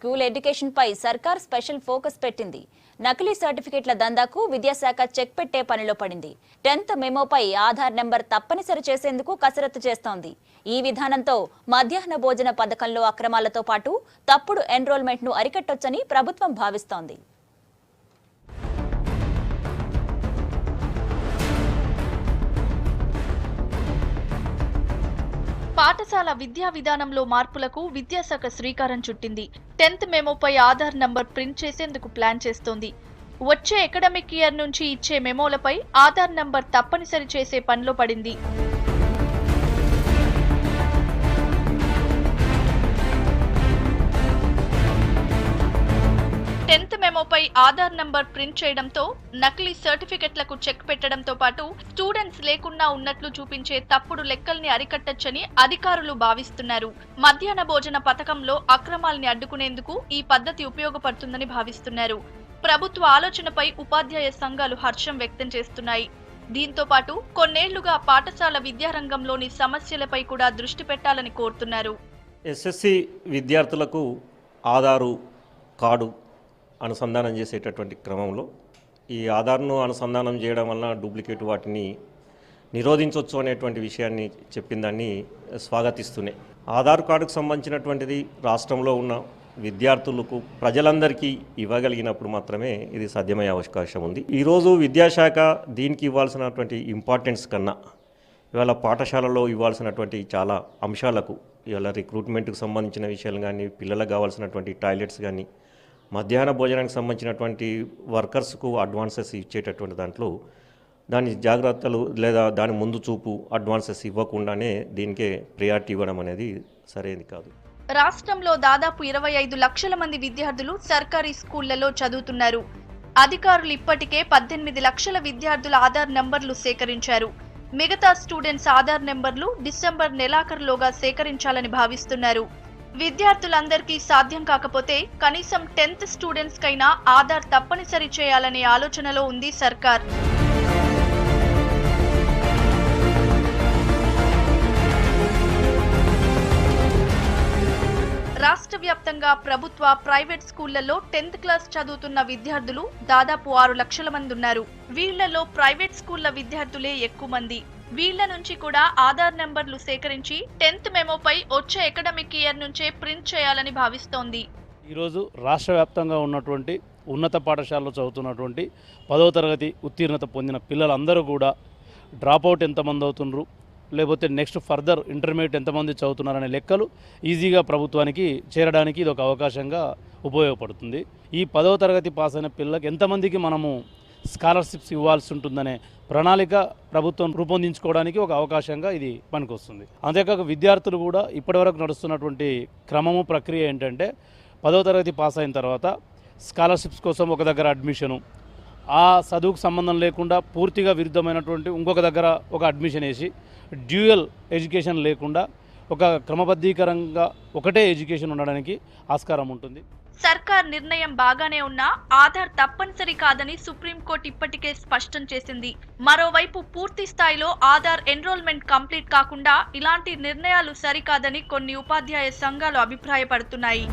School education పై సర్కార్ special focus పెట్టింది. నకిలీ సర్టిఫికెట్ల దందాకు విద్యాశాఖ చెక్ పెట్టే పనిలో పడింది. 10th మెమోపై ఆధార్ నెంబర్ తప్పనిసరి చేసేందుకు కసరత్తు చేస్తోంది. ఈ విధానంతో మధ్యాహ్న భోజన పథకంలో అక్రమాలతో పాటు తప్పుడు ఎన్రోల్మెంట్ ను అరికట్టొచ్చని ప్రభుత్వం భావిస్తోంది. పాఠశాల విద్యా విధానంలో మార్పులకు విద్యాశాఖ శ్రీకారం చుట్టింది. 10th మెమోపై ఆధార్ నంబర్ ప్రింట్ చేసేందుకు ప్లాన్ చేస్తోంది. వచ్చే అకాడమిక్ ఇయర్ నుంచి ఇచ్చే మెమోలపై ఆధార్ నంబర్ తప్పనిసరి చేసే పనిలో పడింది. 10th మెమోపై ఆధార్ నంబర్ ప్రింట్ చేయడంతో నకిలీ సర్టిఫికెట్లకు చెక్ పెట్టడంతో పాటు స్టూడెంట్స్ లేకుండా ఉన్నట్లు చూపించే తప్పుడు లెక్కల్ని అరికట్టొచ్చని అధికారులు భావిస్తున్నారు. మధ్యాహ్న భోజన పథకంలో అక్రమాల్ని అడ్డుకునేందుకు ఈ పద్ధతి ఉపయోగపడుతుందని భావిస్తున్నారు. ప్రభుత్వ ఆలోచనపై ఉపాధ్యాయ సంఘాలు హర్షం వ్యక్తం చేస్తున్నాయి. దీంతో పాటు కొన్నేళ్లుగా పాఠశాల విద్యారంగంలోని సమస్యలపై కూడా దృష్టి పెట్టాలని కోరుతున్నారు. ఎస్ఎస్సి విద్యార్థులకు ఆధారు కార్డు అనుసంధానం చేసేటటువంటి క్రమంలో ఈ ఆధార్ను అనుసంధానం చేయడం వలన డూప్లికేట్ వాటిని నిరోధించవచ్చు అనేటువంటి విషయాన్ని చెప్పిందాన్ని స్వాగతిస్తున్నాయి. ఆధార్ కార్డుకు సంబంధించినటువంటిది రాష్ట్రంలో ఉన్న విద్యార్థులకు ప్రజలందరికీ ఇవ్వగలిగినప్పుడు మాత్రమే ఇది సాధ్యమయ్యే అవకాశం ఉంది. ఈరోజు విద్యాశాఖ దీనికి ఇవ్వాల్సినటువంటి ఇంపార్టెన్స్ కన్నా ఇవాళ పాఠశాలలో ఇవ్వాల్సినటువంటి చాలా అంశాలకు ఇవాళ రిక్రూట్మెంట్కి సంబంధించిన విషయాలు కానీ, పిల్లలకు కావాల్సినటువంటి టాయిలెట్స్ కానీ, మధ్యాహ్న భోజనానికి సంబంధించినటువంటి వర్కర్స్కు అడ్వాన్సెస్ ఇచ్చేటటువంటి దాంట్లో దాని జాగ్రత్తలు లేదా దాని ముందు చూపు అడ్వాన్సెస్ ఇవ్వకుండానే దీనికే ప్రియారిటీ ఇవ్వడం అనేది సరైనది కాదు. రాష్ట్రంలో దాదాపు 25 లక్షల మంది విద్యార్థులు సర్కారీ స్కూళ్లలో చదువుతున్నారు. అధికారులు ఇప్పటికే 18 లక్షల విద్యార్థుల ఆధార్ నంబర్లు సేకరించారు. మిగతా స్టూడెంట్స్ ఆధార్ నెంబర్లు డిసెంబర్ నెలాఖరులోగా సేకరించాలని భావిస్తున్నారు. విద్యార్థులందరికీ సాధ్యం కాకపోతే కనీసం 10th స్టూడెంట్స్ కైనా ఆధార్ తప్పనిసరి చేయాలనే ఆలోచనలో ఉంది సర్కార్. రాష్ట్ర వ్యాప్తంగా ప్రభుత్వ, ప్రైవేట్ స్కూళ్లలో 10th క్లాస్ చదువుతున్న విద్యార్థులు దాదాపు 6 లక్షల మంది ఉన్నారు. వీళ్లలో ప్రైవేట్ స్కూళ్ల విద్యార్థులే ఎక్కువ మంది. వీళ్ల నుంచి కూడా ఆధార్ నెంబర్లు సేకరించి 10th మెమోపై వచ్చే అకాడమిక్ ఇయర్ నుంచే ప్రింట్ చేయాలని భావిస్తోంది. ఈరోజు రాష్ట్ర వ్యాప్తంగా ఉన్నటువంటి ఉన్నత పాఠశాలలో చదువుతున్నటువంటి 10వ తరగతి ఉత్తీర్ణత పొందిన పిల్లలందరూ కూడా డ్రాప్అవుట్ ఎంతమంది అవుతున్నారు, లేకపోతే నెక్స్ట్ ఫర్దర్ ఇంటర్మీడియట్ ఎంతమంది చదువుతున్నారనే లెక్కలు ఈజీగా ప్రభుత్వానికి చేరడానికి ఇది ఒక అవకాశంగా ఉపయోగపడుతుంది. ఈ 10వ తరగతి పాస్ అయిన పిల్లలకు ఎంతమందికి మనము స్కాలర్షిప్స్ ఇవ్వాల్సి ఉంటుందనే ప్రణాళిక ప్రభుత్వం రూపొందించుకోవడానికి ఒక అవకాశంగా ఇది పనికొస్తుంది. అంతేకాక విద్యార్థులు కూడా ఇప్పటివరకు నడుస్తున్నటువంటి క్రమము ప్రక్రియ ఏంటంటే 10వ తరగతి పాస్ అయిన తర్వాత స్కాలర్షిప్స్ కోసం ఒక దగ్గర అడ్మిషను, ఆ చదువుకు సంబంధం లేకుండా పూర్తిగా విరుద్ధమైనటువంటి ఇంకొక దగ్గర ఒక అడ్మిషన్ వేసి డ్యూయల్ ఎడ్యుకేషన్ లేకుండా ఒక క్రమబద్ధీకరంగా ఒకటే ఎడ్యుకేషన్ ఉండడానికి ఆస్కారం ఉంటుంది. సర్కార్ నిర్ణయం బాగానే ఉన్నా ఆధార్ తప్పనిసరి కాదని సుప్రీంకోర్టు ఇప్పటికే స్పష్టం చేసింది. మరోవైపు పూర్తి స్థాయిలో ఆధార్ ఎన్రోల్మెంట్ కంప్లీట్ కాకుండా ఇలాంటి నిర్ణయాలు సరికాదని కొన్ని ఉపాధ్యాయ సంఘాలు అభిప్రాయపడుతున్నాయి.